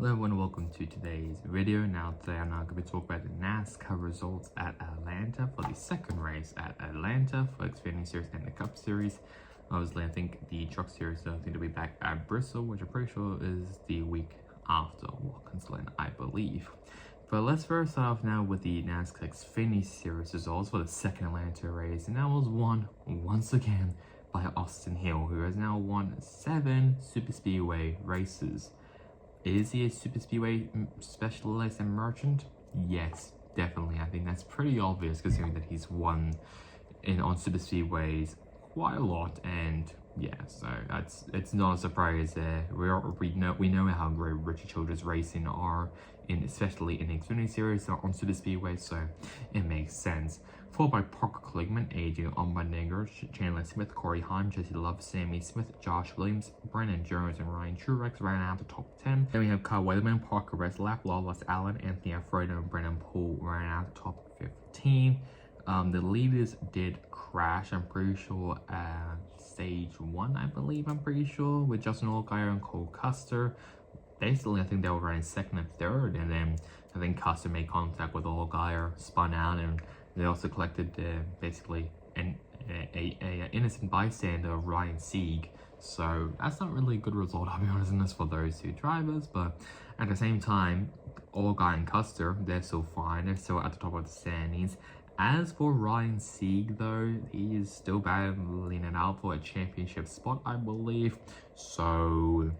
Hello everyone and welcome to today's video. Now today I'm going to be talking about the NASCAR results at Atlanta for the second race at Atlanta for Xfinity Series and the Cup Series. Obviously I think the Truck Series I think to be back at Bristol, which I'm pretty sure is the week after Watkins Glen, I believe. But let's first start off now with the NASCAR Xfinity Series results for the second Atlanta race, and that was won once again by Austin Hill, who has now won 7 Super Speedway races. Is he a Super Speedway specialist and merchant? Yes, definitely. I think that's pretty obvious considering that he's won on Super Speedways quite a lot, and yeah, so it's not a surprise there. We know how great Richie Childress Racing are especially in the Xfinity Series on Super Speedway, so it makes sense. Followed by Parker Kligerman, Adrian Allmendinger, Chandler Smith, Corey Heim, Jesse Love, Sammy Smith, Josh Williams, Brandon Jones, and Ryan Truex ran out the top 10. Then we have Kyle Weatherman, Parker Reslap, Lawless Allen, Anthony Alfredo, and Brennan Poole ran out the top 15. The leaders did crash, I'm pretty sure, stage 1, I believe, with Justin Allgaier and Cole Custer. Basically, I think they were running second and third, and then I think Custer made contact with Allgaier, spun out, and they also collected basically an innocent bystander of Ryan Sieg. So that's not really a good result, I'll be honest, in this for those two drivers. But at the same time, Allgaier and Custer, they're still fine. They're still at the top of the standings. As for Ryan Sieg, though, he is still battling it out for a championship spot, I believe. So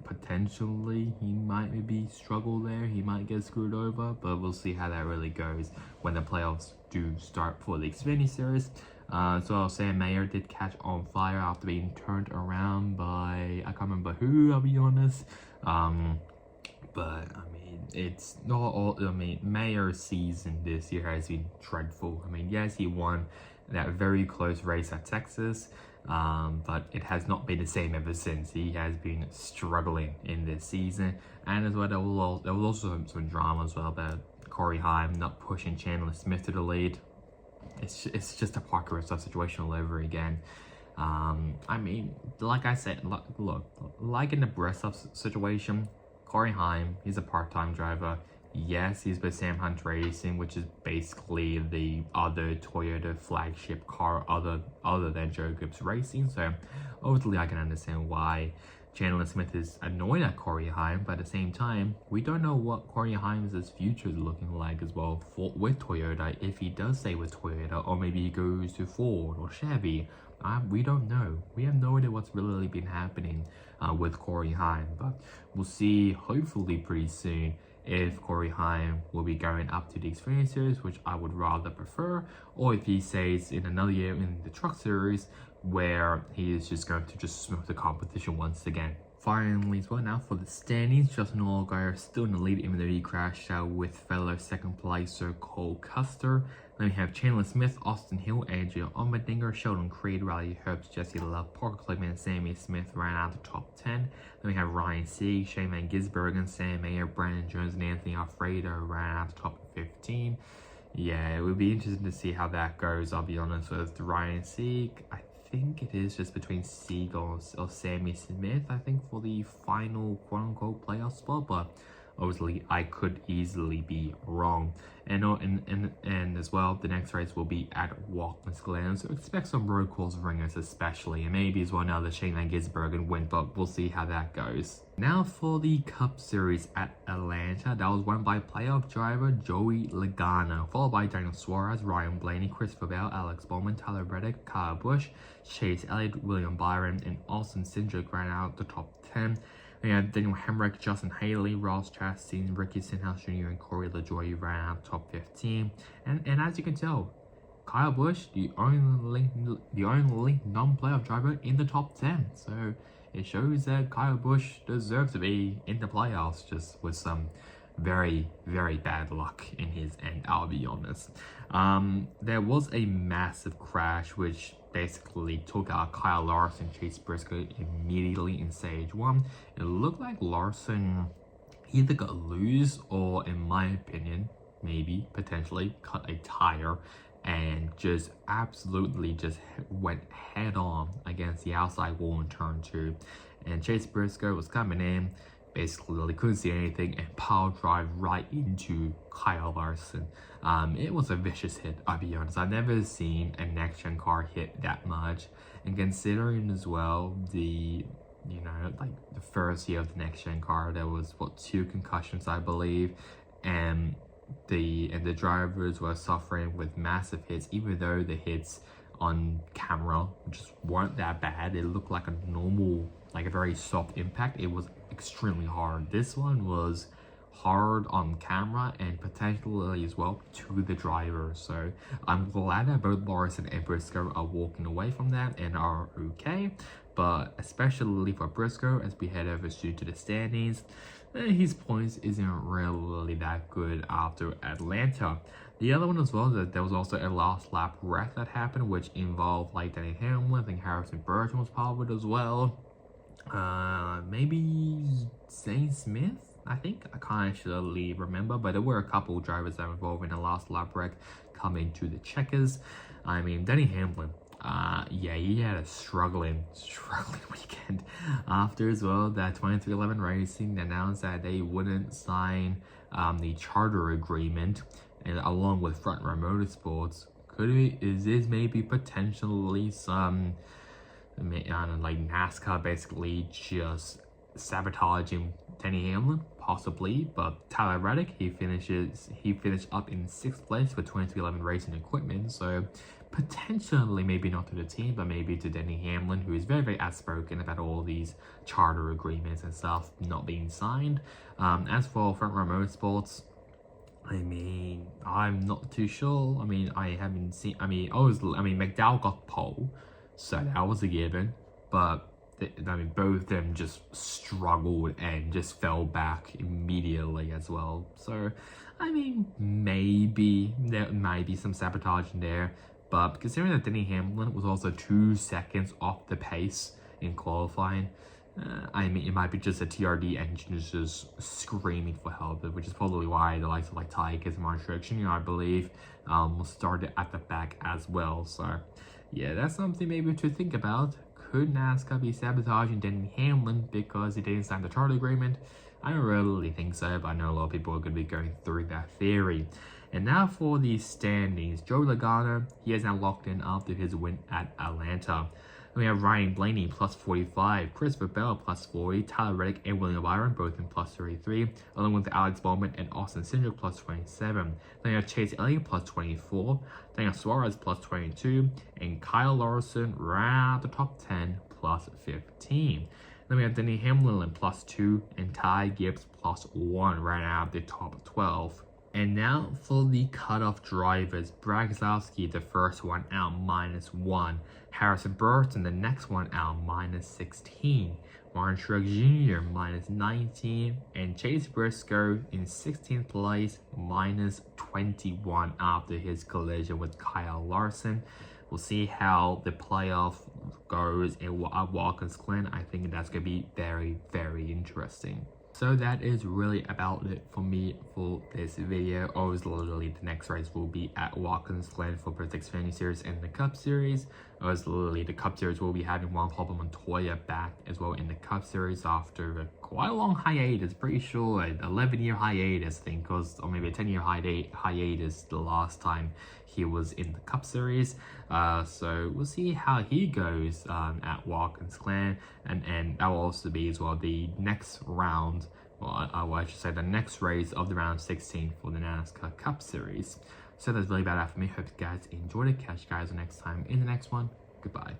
potentially he might maybe struggle there. He might get screwed over, but we'll see how that really goes when the playoffs do start for the Xfinity Series. So Sam Mayer did catch on fire after being turned around by, I can't remember who, I'll be honest. But I mean, it's not all. I mean, Mayer's season this year has been dreadful. I mean, yes, he won that very close race at Texas, but it has not been the same ever since. He has been struggling in this season, and as well, there was also some drama as well about Corey Heim not pushing Chandler Smith to the lead. It's just a Parker stuff situation all over again. I mean, like I said, look, like in the Bristol situation, Corey Heim, he's a part-time driver. Yes, he's with Sam Hunt Racing, which is basically the other Toyota flagship car other than Joe Gibbs Racing. So obviously I can understand why Chandler Smith is annoyed at Corey Heim, but at the same time, we don't know what Corey Heim's future is looking like as well with Toyota, if he does stay with Toyota, or maybe he goes to Ford or Chevy. We don't know. We have no idea what's really been happening with Corey Heim, but we'll see hopefully pretty soon if Corey Heim will be going up to the Xfinity Series, which I would rather prefer, or if he stays in another year in the Truck Series, where he is just going to just smoke the competition once again. Finally, as well, now for the standings, Justin Allgaier still in the lead, even though he crashed out with fellow second placer Cole Custer. Then we have Chandler Smith, Austin Hill, Adrian Allmendinger, Sheldon Creed, Riley Herbst, Jesse Love, Parker Kligerman, Sammy Smith ran out the top 10. Then we have Ryan Sieg, Shane Van Gisbergen, Sam Mayer, Brandon Jones, and Anthony Alfredo ran out the top 15. Yeah, it would be interesting to see how that goes, I'll be honest with Ryan Sieg. I think it is just between Sieg or Sammy Smith, I think, for the final quote-unquote playoff spot, but obviously I could easily be wrong. And as well, the next race will be at Watkins Glen, so expect some road course ringers especially, and maybe as well now the Shane Van Gisbergen win, but we'll see how that goes. Now for the Cup Series at Atlanta, that was won by playoff driver Joey Logano, followed by Daniel Suarez, Ryan Blaney, Christopher Bell, Alex Bowman, Tyler Reddick, Kyle Busch, Chase Elliott, William Byron, and Austin Cindric ran out the top 10. We have Daniel Hemrick, Justin Haley, Ross Chastain, Ricky Stenhouse Jr., and Corey LaJoie ran out top 15. And as you can tell, Kyle Busch, the only non-playoff driver in the top 10. So it shows that Kyle Busch deserves to be in the playoffs, just with some very, very bad luck in his end, I'll be honest. There was a massive crash which basically took out Kyle Larson, Chase Briscoe immediately in stage 1. It looked like Larson either got loose or, in my opinion, maybe potentially cut a tire and just absolutely just went head on against the outside wall in turn 2. And Chase Briscoe was coming in, basically couldn't see anything and power drive right into Kyle Larson. It was a vicious hit, I'll be honest. I've never seen a next-gen car hit that much, and considering as well the the first year of the next-gen car, there was 2 concussions, I believe, and the drivers were suffering with massive hits, even though the hits on camera just weren't that bad. It looked like a normal, like a very soft impact. It was extremely hard. This one was hard on camera and potentially as well to the driver. So I'm glad that both Larson and Briscoe are walking away from that and are okay. But especially for Briscoe, as we head over to the standings, his points isn't really that good after Atlanta. The other one as well, that there was also a last lap wreck that happened, which involved like Denny Hamlin. I think Harrison Burton was part of it as well. Maybe Zane Smith, I think. I can't actually remember, but there were a couple of drivers that were involved in a last lap wreck coming to the checkers. I mean, Denny Hamlin, yeah, he had a struggling weekend. After as well, that 2311 Racing announced that they wouldn't sign the charter agreement, and along with Front Row Motorsports, is this maybe potentially some, I don't know, like NASCAR basically just sabotaging Denny Hamlin? Possibly, but Tyler Reddick, he finished up in 6th place for 2311 Racing Equipment, so potentially maybe not to the team, but maybe to Denny Hamlin, who is very outspoken about all these charter agreements and stuff not being signed. As for Front Row Motorsports, I mean, I'm not too sure. I mean, I haven't seen. McDowell got pole, so that was a given. But both of them just struggled and just fell back immediately as well. So, I mean, maybe there might be some sabotage in there. But considering that Denny Hamlin was also 2 seconds off the pace in qualifying, I mean, it might be just a TRD engine is just screaming for help, which is probably why the likes of like Tigers and Marshall, I believe, started at the back as well. So, yeah, that's something maybe to think about. Could NASCAR be sabotaging Denny Hamlin because he didn't sign the charter agreement? I don't really think so, but I know a lot of people are going to be going through that theory. And now for the standings. Joe Logano, he is now locked in after his win at Atlanta. We have Ryan Blaney plus 45, Christopher Bell plus 40, Tyler Reddick and William Byron both in plus 33, along with Alex Bowman and Austin Cindric plus 27. Then we have Chase Elliott plus 24, Daniel Suarez plus 22, and Kyle Larson right at the top 10 plus 15. Then we have Denny Hamlin plus 2 and Ty Gibbs plus 1 right out the top 12. And now for the cutoff drivers. Brad Keselowski, the first one out, -1. Harrison Burton, the next one out, -16. Martin Truex Jr., -19. And Chase Briscoe in 16th place, -21 after his collision with Kyle Larson. We'll see how the playoff goes at Watkins Glen. I think that's going to be very interesting. So that is really about it for me for this video. Literally the next race will be at Watkins Glen for both the Xfinity Series and the Cup Series. Literally the Cup Series will be having Juan Pablo Montoya back as well in the Cup Series after a quite a long hiatus. Pretty sure an 11-year hiatus, I think, or maybe a 10-year hiatus the last time he was in the Cup Series. So we'll see how he goes at Watkins Glen, and that will also be as well the next round, I should say the next race of the round 16 for the NASCAR Cup Series. So that's really about that for me. Hope you guys enjoyed it. Catch you guys next time in the next one. Goodbye.